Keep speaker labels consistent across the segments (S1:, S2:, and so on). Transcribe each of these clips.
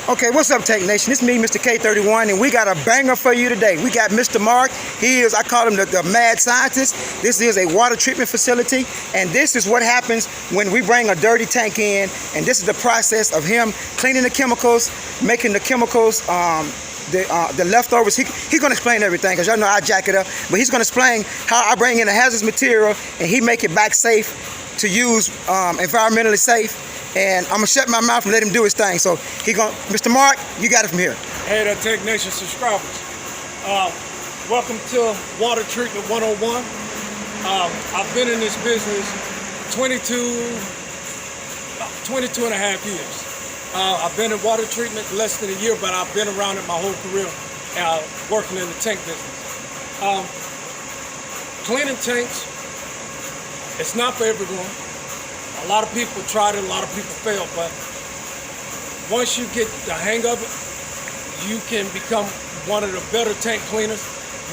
S1: Okay, what's up, Tech Nation? It's me, Mr. K31, and we got a banger for you today. We got Mr. Mark. He is, I call him the mad scientist. This is a water treatment facility, and this is what happens when we bring a dirty tank in, and this is the process of him cleaning the chemicals, making the chemicals, the leftovers. He's going to explain everything, because y'all know I jack it up, but he's going to explain how I bring in a hazardous material, and he make it back safe to use, environmentally safe. And I'm gonna shut my mouth and let him do his thing. So Mr. Mark, you got it from here.
S2: Hey there, Tech Nation subscribers. Welcome to Water Treatment 101. I've been in this business 22 and a half years. I've been in water treatment less than a year, but I've been around it my whole career, working in the tank business. Cleaning tanks, it's not for everyone. A lot of people tried it, a lot of people failed, but once you get the hang of it, you can become one of the better tank cleaners.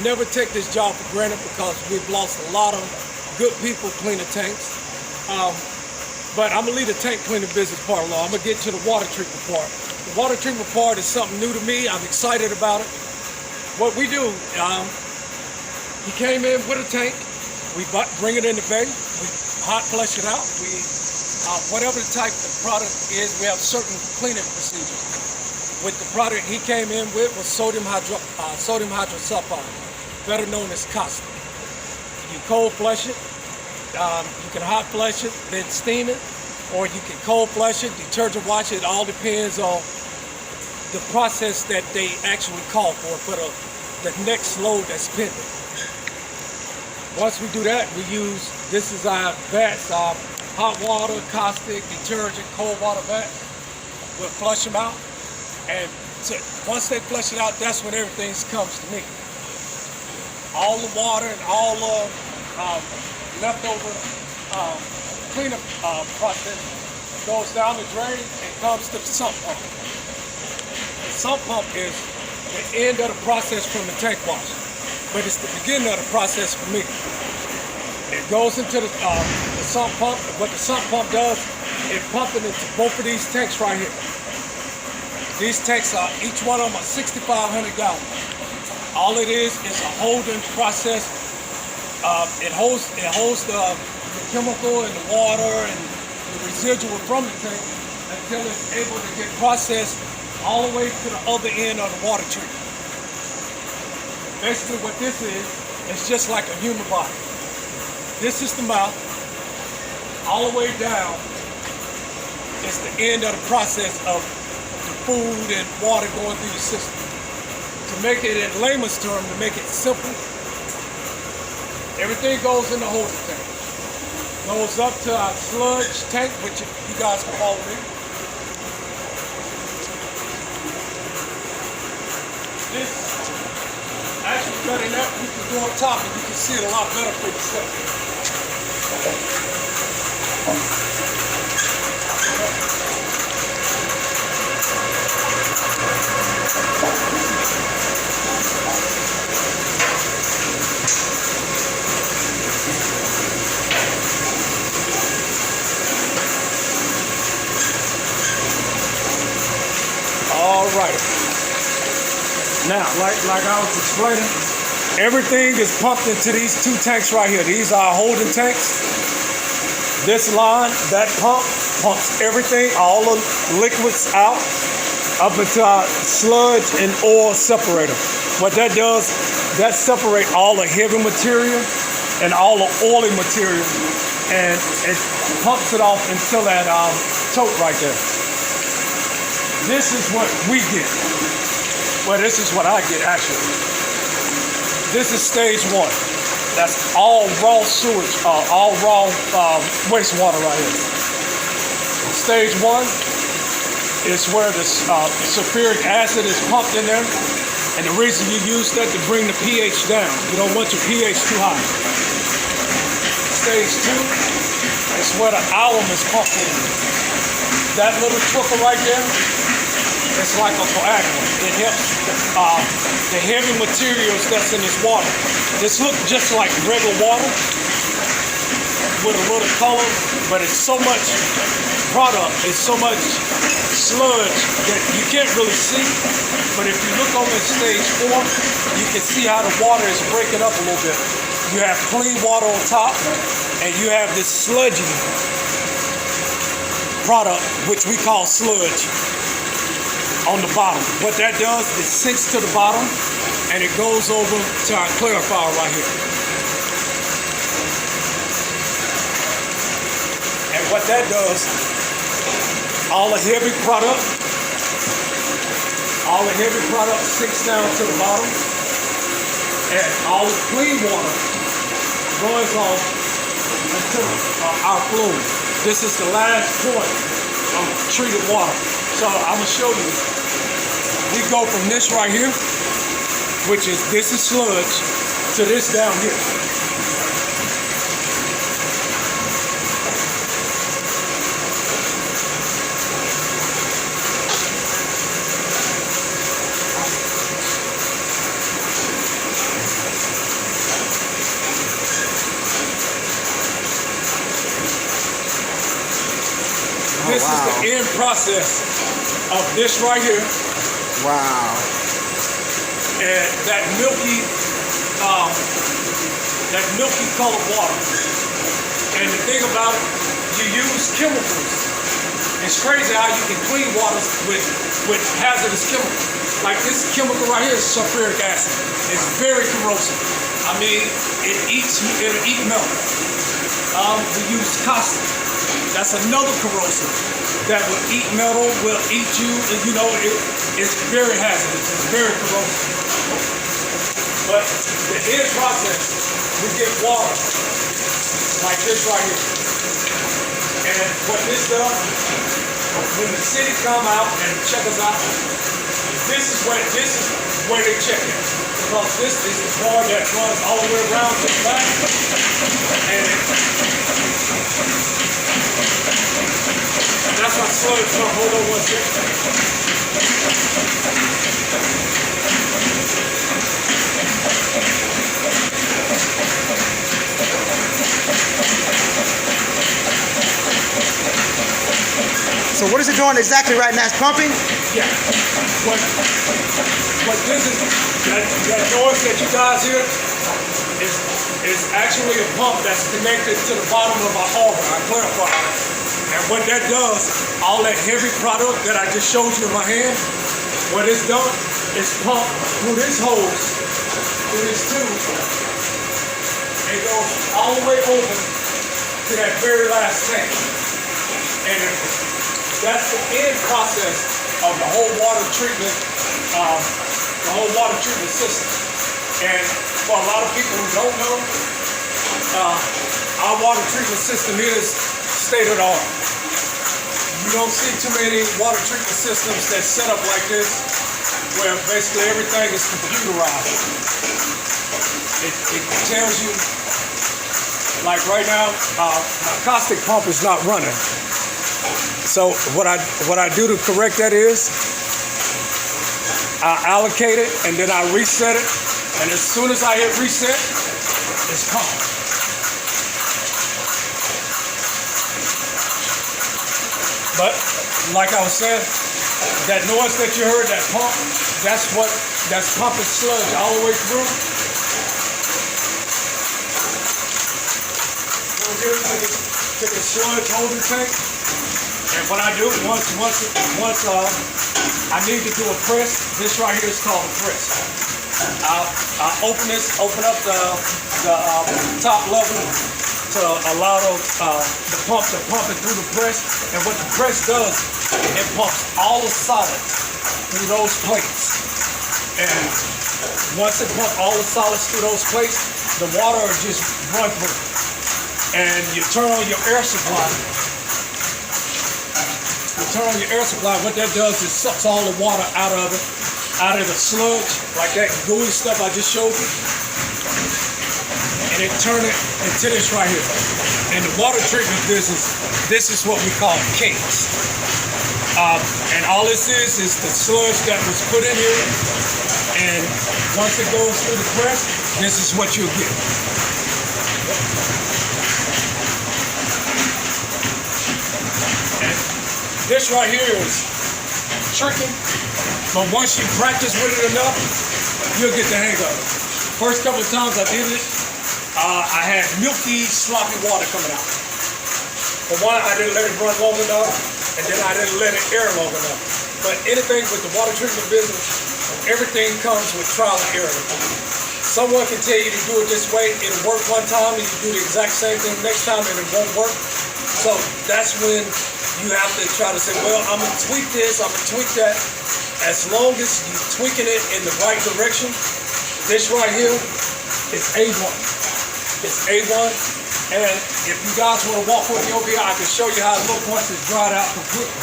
S2: Never take this job for granted, because we've lost a lot of good people cleaning tanks. But I'm gonna leave the tank cleaning business part alone. I'm gonna get to the water treatment part. The water treatment part is something new to me. I'm excited about it. What we do, he came in with a tank. We bring it in the bay. We hot flush it out. Whatever the type of product is, we have certain cleaning procedures. With the product he came in with was sodium hydrosulfide, better known as caustic. You cold flush it. You can hot flush it, then steam it, or you can cold flush it, detergent wash it. It all depends on the process that they actually call for the next load that's pending. Once we do that, this is our vats, hot water, caustic, detergent, cold water vats. We'll flush them out, and once they flush it out, that's when everything comes to me. All the water and all the leftover cleanup process goes down the drain and comes to the sump pump. The sump pump is the end of the process from the tank wash, but it's the beginning of the process for me. It goes into the sump pump. What the sump pump does, it pumps it into both of these tanks right here. These tanks are, each one of them are 6,500 gallons. All it is a holding process. It holds the chemical and the water and the residual from the tank until it's able to get processed all the way to the other end of the water treatment. Basically what this is, it's just like a human body. This is the mouth. All the way down is the end of the process of the food and water going through the system. To make it in layman's terms, to make it simple, everything goes in the holding tank. Goes up to our sludge tank, which you guys can follow me. This, actually better than that, we can go on top and you can see it a lot better for yourself. All right. Now, like I was explaining, everything is pumped into these two tanks right here. These are holding tanks. This line, that pumps everything, all the liquids out, up into our sludge and oil separator. What that does, that separates all the heavy material and all the oily material, and it pumps it off into that tote right there. This is what we get. Well, this is what I get, actually. This is stage one. That's all raw sewage, all raw wastewater right here. Stage one is where the sulfuric acid is pumped in there. And the reason you use that to bring the pH down. You don't want your pH too high. Stage two is where the alum is pumped in. That little trickle right there, it's like a coagulant. It helps the heavy materials that's in this water. This looks just like regular water, with a little color, but it's so much product, it's so much sludge that you can't really see. But if you look on this stage 4, you can see how the water is breaking up a little bit. You have clean water on top, and you have this sludgy product, which we call sludge, on the bottom. What that does, it sinks to the bottom, and it goes over to our clarifier right here. And what that does, all the heavy product sinks down to the bottom, and all the clean water runs off into our flume. This is the last point of treated water. So I'm gonna show you. We go from this right here, which is, this is sludge, to this down here. This is the end process of this right here.
S1: Wow.
S2: And that milky colored water. And the thing about it, you use chemicals. It's crazy how you can clean water with hazardous chemicals. Like this chemical right here is sulfuric acid. It's very corrosive. I mean, it'll eat metal. We use caustic. That's another corrosive that will eat metal, will eat you. You know, it's very hazardous. It's very corrosive. But the end process, we get water like this right here. And what this does, when the city come out and check us out, this is where they check it. Because this is the bar that runs all the way around to the back. And that's my sludge from. Hold on 1 second.
S1: So what is it doing exactly right now? It's pumping?
S2: Yeah. What this is, that noise that you guys hear is actually a pump that's connected to the bottom of our auger, our clarifier. And what that does, all that heavy product that I just showed you in my hand, what it's done is pumped through this hose, through this tube, and goes all the way over to that very last tank. And that's the end process of the whole water treatment, system. And for a lot of people who don't know, our water treatment system is state of the art. You don't see too many water treatment systems that's set up like this, where basically everything is computerized. It tells you, like right now, my caustic pump is not running. So what I do to correct that is, I allocate it and then I reset it, and as soon as I hit reset, it's pumping. But like I was saying, that noise that you heard, that pump, that's pumping sludge all the way through. Over here to the sludge holding tank. And what I do, once I need to do a press, this right here is called a press. I open up the top level to allow the pump to pump it through the press. And what the press does, it pumps all the solids through those plates. And once it pumps all the solids through those plates, the water will just run through. And you turn on your air supply. What that does is sucks all the water out of it, out of the sludge, like that gooey stuff I just showed you, and it turns it into this right here. In the water treatment business, this is what we call cakes. And all this is the sludge that was put in here, and once it goes through the press, this is what you'll get. This right here is tricky, but once you practice with it enough, you'll get the hang of it. First couple of times I did it, I had milky, sloppy water coming out. For one, I didn't let it run long enough, and then I didn't let it air long enough. But anything with the water treatment business, everything comes with trial and error. Someone can tell you to do it this way, it'll work one time, and you do the exact same thing next time, and it won't work. So that's when you have to try to say, well, I'm gonna tweak this, I'm gonna tweak that. As long as you're tweaking it in the right direction, this right here is A1. It's A1. And if you guys want to walk with me over here, I can show you how it looks once it's dried out completely.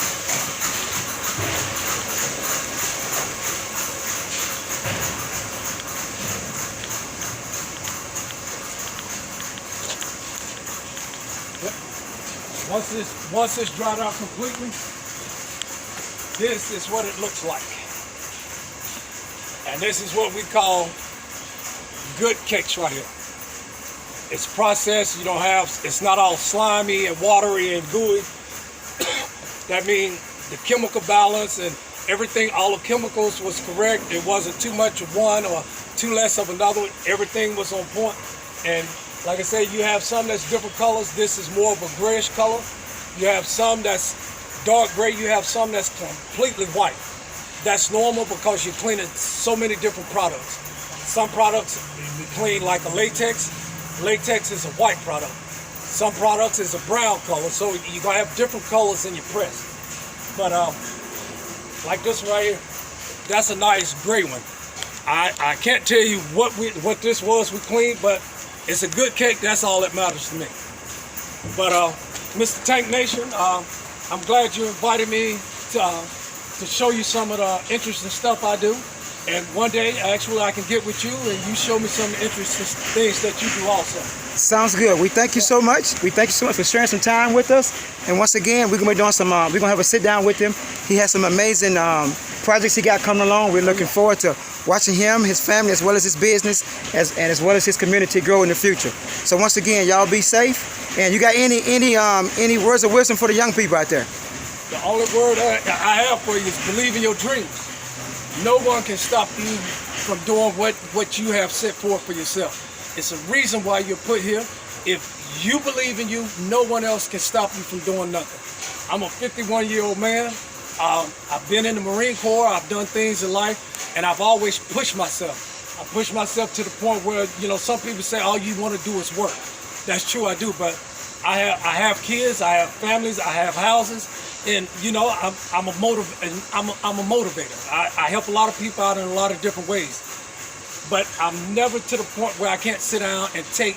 S2: Yep. Once it's dried out completely, this is what it looks like. And this is what we call good cakes right here. It's processed, it's not all slimy and watery and gooey. That means the chemical balance and everything, all the chemicals was correct. It wasn't too much of one or too less of another. Everything was on point. And like I said, you have some that's different colors. This is more of a grayish color. You have some that's dark gray. You have some that's completely white. That's normal because you're cleaning so many different products. Some products you clean like a latex. Latex is a white product. Some products is a brown color, so you're gonna have different colors in your press. But like this right here, that's a nice gray one. I can't tell you what this was we cleaned, but it's a good cake. That's all that matters to me. But Mr. Tank Nation, I'm glad you invited me to show you some of the interesting stuff I do. And one day, actually, I can get with you and you show me some interesting things that you do also.
S1: Sounds good. We thank you so much. We thank you so much for sharing some time with us. And once again, we're gonna be doing some. We're gonna have a sit down with him. He has some amazing projects he got coming along. We're looking forward to watching him, his family, as well as his business, as well as his community grow in the future. So once again, y'all be safe. And you got any words of wisdom for the young people out there?
S2: The only word I have for you is believe in your dreams. No one can stop you from doing what you have set forth for yourself. It's a reason why you're put here. If you believe in you, no one else can stop you from doing nothing. I'm a 51-year-old man. I've been in the Marine Corps. I've done things in life, and I've always pushed myself. I push myself to the point where, some people say all you want to do is work. That's true, I do, but I have kids, I have families, I have houses. And I'm a motivator. I help a lot of people out in a lot of different ways. But I'm never to the point where I can't sit down and take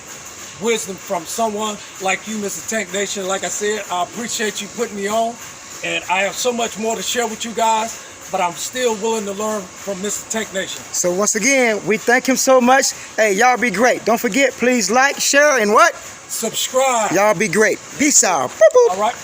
S2: wisdom from someone like you, Mr. Tank Nation. Like I said, I appreciate you putting me on. And I have so much more to share with you guys, but I'm still willing to learn from Mr. Tank Nation.
S1: So once again, we thank him so much. Hey, y'all be great. Don't forget, please like, share, and what?
S2: Subscribe.
S1: Y'all be great. Peace out. Boop, boop.
S2: All right.